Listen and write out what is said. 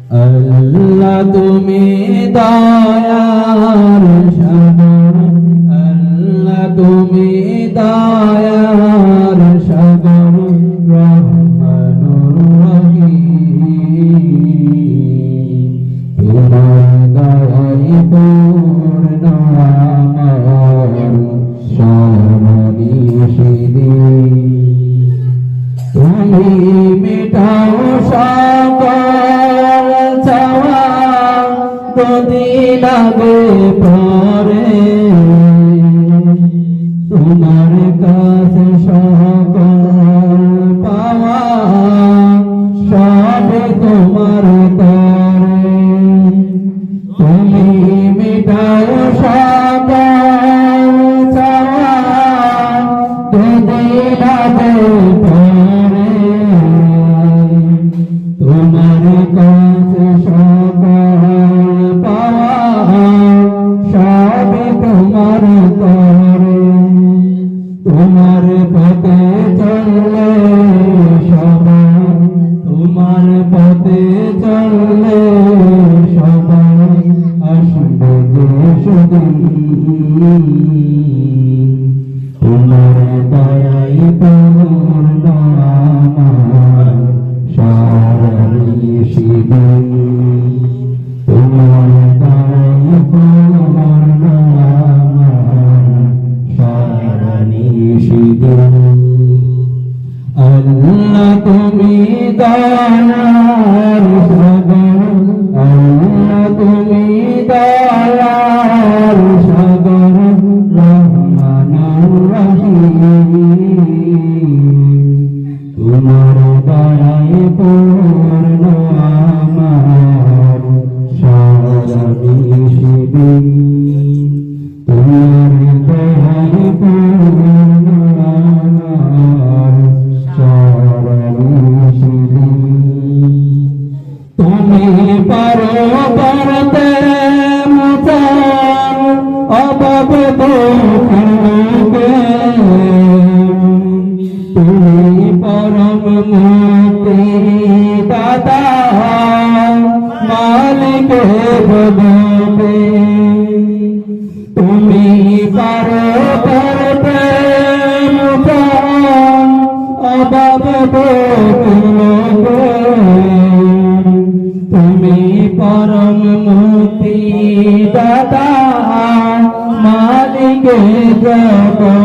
আল্লাহ তুমি দয়ার সাগর, আল্লাহ তুমি দয়ার সাগর, রহমানুর রহিম। তোমার দয়ায় পূর্ণ আমার সর্বনিশিদিন। তুমি মিটাও সকল চাওয়া, যদি লাগে পরে তোমার কাছে সকল পাওয়া, সব তোমার তরে। তুমি মিটাও সকল চাওয়া, যদি লাগে পরে তোমার কাছে সকল পাওয়া, সব তোমার তরে। তোমার পথে চললে সবাই, তোমার পথে চললে সবাই আসবে যে সেদিন। তোমার দয়ায় পূর্ণ আমার সর্বনিশিদিন। তোমার দয়ায় পূর্ণ আমার সর্বনিশিদিন। আল্লাহ তুমি দয়ার সাগর, আল্লাহ তুমি দয়ার সাগর, রহমানুর রহিম। তোমার দয়ায় পূর্ণ আমার সর্বনিশিদিন। তোমার দয়ায় পূর্ণ আমার সর্বনিশিদিন। তুমি পারো করতে মোচন অভাব দুঃখকে, তুমি পরম মুক্তি দাতা মালিক জগতে। তুমি পারো করতে মোচন অভাব দুঃখকে, তুমি পরম মুক্তি দাতা মালিক জগতে।